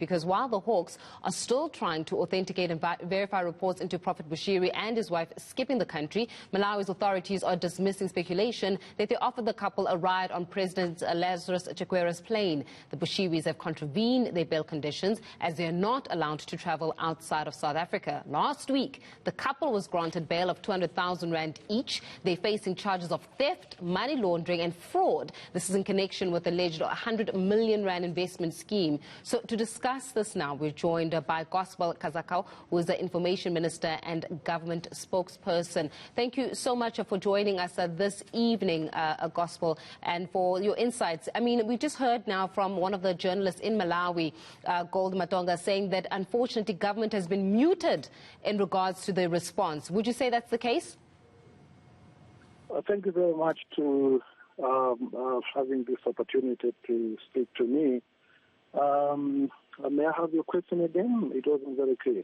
because while the Hawks are still trying to authenticate and verify reports into Prophet Bushiri and his wife skipping the country, Malawi's authorities are dismissing speculation that they offered the couple a ride on President Lazarus Chakwera's plane. The Bushiris have contravened their bail conditions as they are not allowed to travel outside of South Africa. Last week, the couple was granted bail of 200,000 rand each. They're facing charges of theft, money laundering and fraud. This is in connection with alleged 100 million rand investment scheme. So to discuss this now, we're joined by Kazako, who is the Information Minister and Government Spokesperson. Thank you so much for joining us this evening, Gospel, and for your insights. I mean, we just heard now from one of the journalists in Malawi, Gold Matonga, saying that unfortunately government has been muted in regards to the response. Would you say that's the case? Thank you very much to having this opportunity to speak to me. May I have your question again? It wasn't very clear.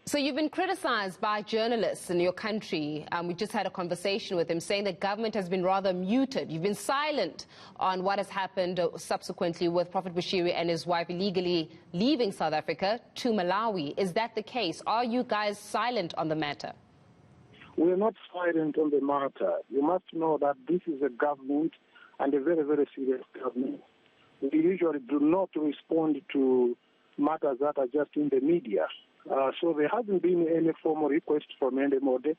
So you've been criticized by journalists in your country. We just had a conversation with him saying that government has been rather muted. You've been silent on what has happened subsequently with Prophet Bushiri and his wife illegally leaving South Africa to Malawi. Is that the case? Are you guys silent on the matter? We are not silent on the matter. You must know that this is a government and a very, very serious government. We usually do not respond to matters that are just in the media. So there hasn't been any formal request from anybody.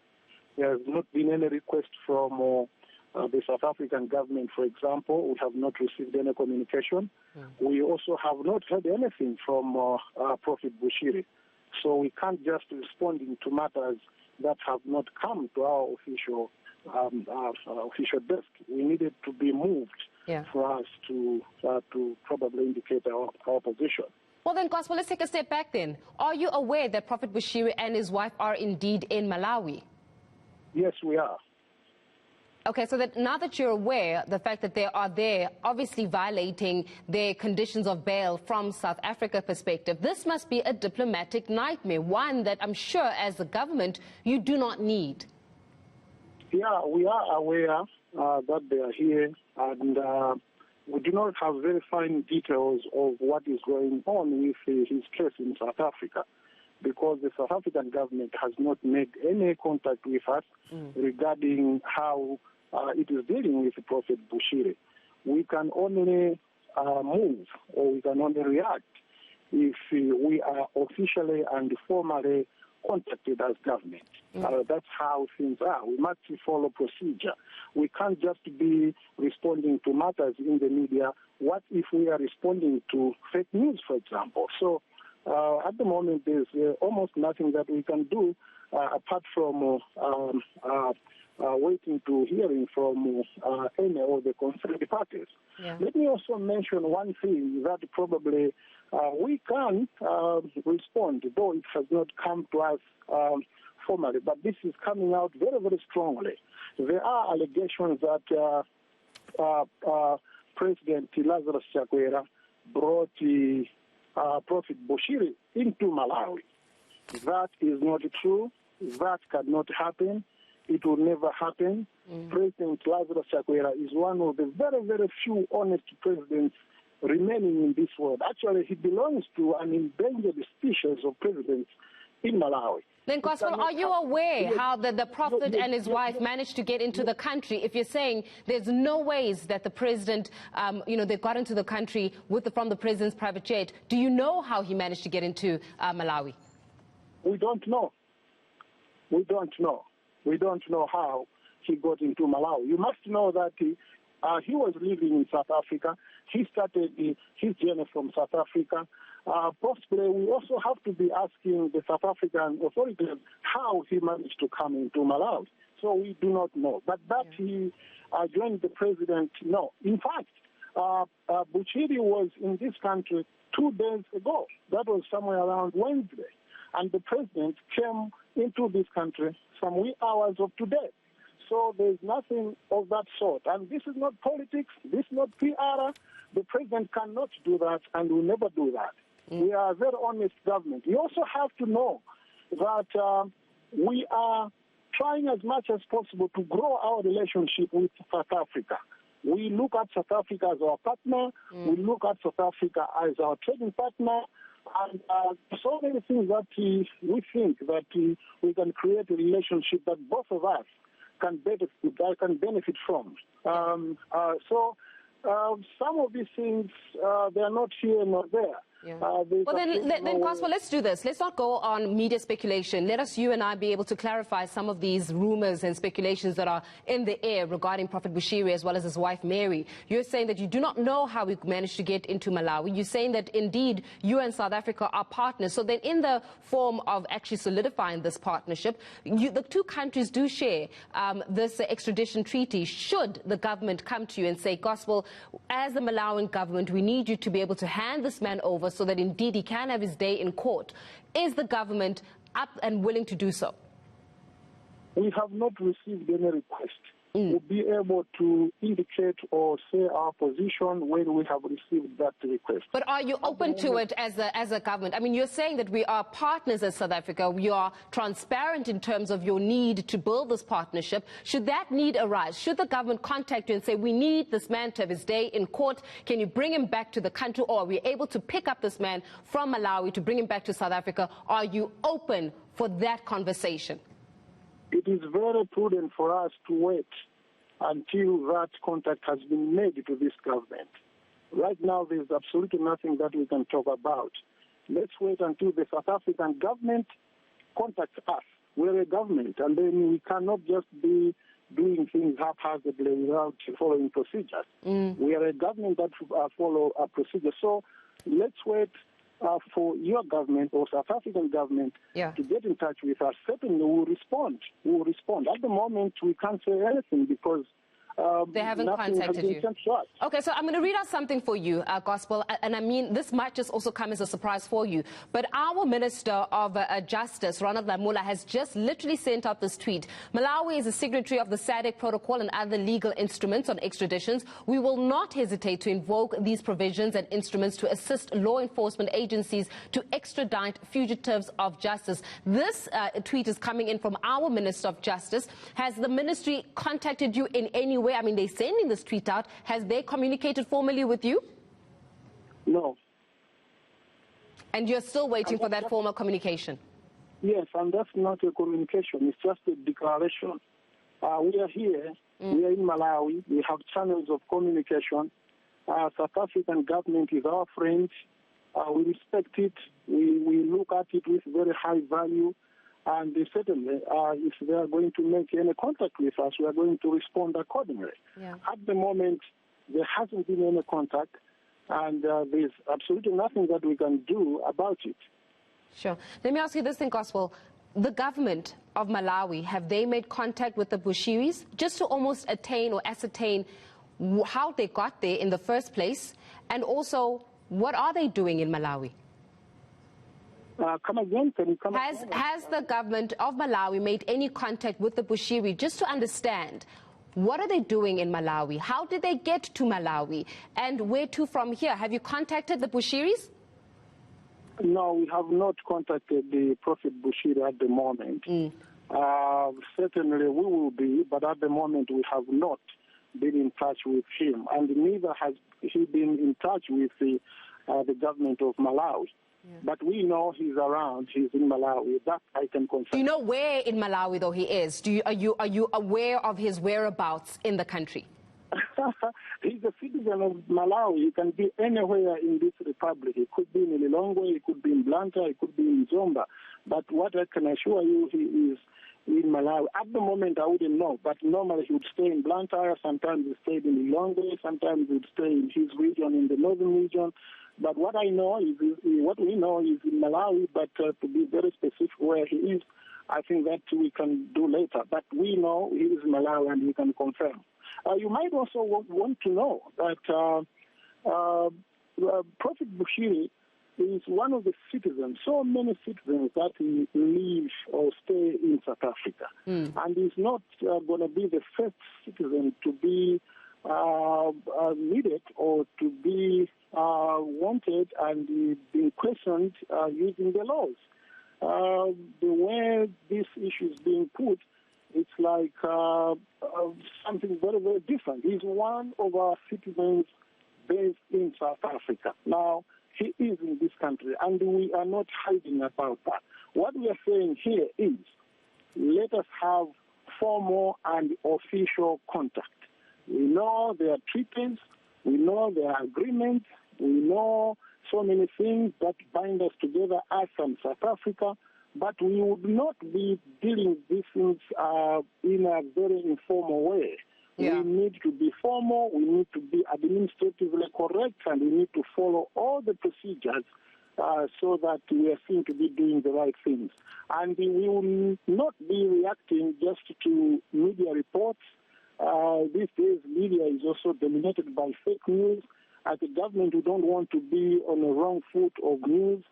There has not been any request from the South African government, for example. We have not received any communication. We also have not heard anything from Prophet Bushiri. So we can't just respond to matters that have not come to our official desk. We needed to be moved for us to probably indicate our position. Well then, Gospel, let's take a step back then. Are you aware that Prophet Bushiri and his wife are indeed in Malawi? Yes, we are. Okay, so that now that you're aware, the fact that they are there, obviously violating their conditions of bail from South Africa perspective, this must be a diplomatic nightmare, one that I'm sure as a government you do not need. Yeah, we are aware that they are here, and we do not have very fine details of what is going on with his case in South Africa, because the South African government has not made any contact with us regarding how it is dealing with Prophet Bushiri. We can only move, or we can only react if we are officially and formally contacted as government. That's how things are. We must follow procedure. We can't just be responding to matters in the media. What if we are responding to fake news, for example? So at the moment, there's almost nothing that we can do apart from waiting to hearing from any of the concerned parties. Let me also mention one thing that probably we can respond, though it has not come to us formally, but this is coming out very, very strongly. There are allegations that President Lazarus Chakwera brought Prophet Bushiri into Malawi. That is not true. That cannot happen. It will never happen. President Lazarus Chakwera is one of the very, very few honest presidents remaining in this world. Actually, he belongs to an endangered species of presidents in Malawi. Then, Gospel, are you aware how the Prophet and his wife managed to get into the country? If you're saying there's no ways that the president, they got into the country from the president's private jet, do you know how he managed to get into Malawi? We don't know. We don't know. We don't know how he got into Malawi. You must know that he was living in South Africa. He started his journey from South Africa. Possibly, we also have to be asking the South African authorities how he managed to come into Malawi. So we do not know. But that he joined the president, no. In fact, Bushiri was in this country 2 days ago. That was somewhere around Wednesday. And the president came into this country some wee hours of today. So there's nothing of that sort. And this is not politics. This is not PR. The president cannot do that and will never do that. We are a very honest government. You also have to know that we are trying as much as possible to grow our relationship with South Africa. We look at South Africa as our partner. We look at South Africa as our trading partner. And so many things that we think that we can create a relationship that both of us can benefit from. So some of these things, they are not here nor there. Yeah. Well, then, Gospel, let's do this. Let's not go on media speculation. Let us, you and I, be able to clarify some of these rumors and speculations that are in the air regarding Prophet Bushiri as well as his wife, Mary. You're saying that you do not know how we managed to get into Malawi. You're saying that, indeed, you and South Africa are partners. So then in the form of actually solidifying this partnership, the two countries do share this extradition treaty. Should the government come to you and say, Gospel, as the Malawian government, we need you to be able to hand this man over so that indeed he can have his day in court. Is the government up and willing to do so? We have not received any request. We'll be able to indicate or say our position when we have received that request. But are you open to it as a government? I mean, you're saying that we are partners as South Africa. We are transparent in terms of your need to build this partnership. Should that need arise, should the government contact you and say, we need this man to have his day in court, can you bring him back to the country, or are we able to pick up this man from Malawi to bring him back to South Africa? Are you open for that conversation? It is very prudent for us to wait until that contact has been made to this government. Right now, there's absolutely nothing that we can talk about. Let's wait until the South African government contacts us. We're a government, and then we cannot just be doing things haphazardly without following procedures. We are a government that follow a procedure. So let's wait for your government or South African government to get in touch with us. Certainly we will respond. We will respond. At the moment, we can't say anything because they haven't contacted you. Okay, so I'm going to read out something for you, Gospel, and I mean, this might just also come as a surprise for you, but our Minister of Justice, Ronald Lamola, has just literally sent out this tweet. Malawi is a signatory of the SADC protocol and other legal instruments on extraditions. We will not hesitate to invoke these provisions and instruments to assist law enforcement agencies to extradite fugitives of justice. This tweet is coming in from our Minister of Justice. Has the ministry contacted you in any way? I mean, they're sending this tweet out. Has they communicated formally with you? No. And you're still waiting for that formal communication? Yes, and that's not a communication. It's just a declaration. We are here. We are in Malawi. We have channels of communication. South African government is our friend. We respect it. We look at it with very high value. And certainly, if they are going to make any contact with us, we are going to respond accordingly. At the moment, there hasn't been any contact, and there's absolutely nothing that we can do about it. Sure. Let me ask you this thing, Gospel. The government of Malawi, have they made contact with the Bushiris just to almost attain or ascertain how they got there in the first place? And also, what are they doing in Malawi? Come again? Can you come again? Has the government of Malawi made any contact with the Bushiri just to understand what are they doing in Malawi? How did they get to Malawi? And where to from here? Have you contacted the Bushiris? No, we have not contacted the Prophet Bushiri at the moment. Certainly we will be, but at the moment we have not been in touch with him. And neither has he been in touch with the government of Malawi. But we know he's around. He's in Malawi. That I can confirm. Do you know where in Malawi, though, he is? Are you aware of his whereabouts in the country? He's a citizen of Malawi. He can be anywhere in this republic. He could be in Lilongwe, he could be in Blantyre, he could be in Zomba. But what I can assure you, he is in Malawi. At the moment, I wouldn't know. But normally he would stay in Blantyre. Sometimes he stayed in Lilongwe. Sometimes he would stay in his region, in the northern region. But what I know is, what we know is in Malawi, but to be very specific where he is, I think that we can do later. But we know he is in Malawi and we can confirm. You might also want to know that Prophet Bushiri is one of the citizens, so many citizens that live or stay in South Africa. And he's not going to be the first citizen to be needed or to be wanted and being questioned using the laws. The way this issue is being put, it's like something very, very different. He's one of our citizens based in South Africa. Now, he is in this country, and we are not hiding about that. What we are saying here is, let us have formal and official contact. We know there are treaties, we know there are agreements, we know so many things that bind us together as from South Africa, but we would not be dealing with these things in a very informal way. Yeah. We need to be formal, we need to be administratively correct, and we need to follow all the procedures so that we are seen to be doing the right things. And we will not be reacting just to media reports. These days, media is also dominated by fake news. As a government, we don't want to be on the wrong foot of news.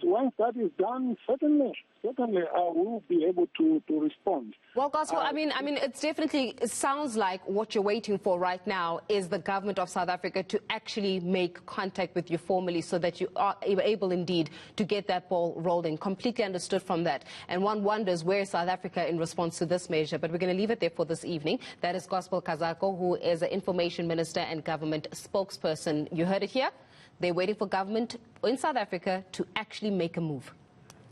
Once that is done, certainly we will be able to respond. Well, Gospel, it sounds like what you're waiting for right now is the government of South Africa to actually make contact with you formally so that you are able indeed to get that ball rolling. Completely understood from that. And one wonders where is South Africa in response to this measure. But we're going to leave it there for this evening. That is Gospel Kazako, who is an Information Minister and government spokesperson. You heard it here. They're waiting for government in South Africa to actually make a move.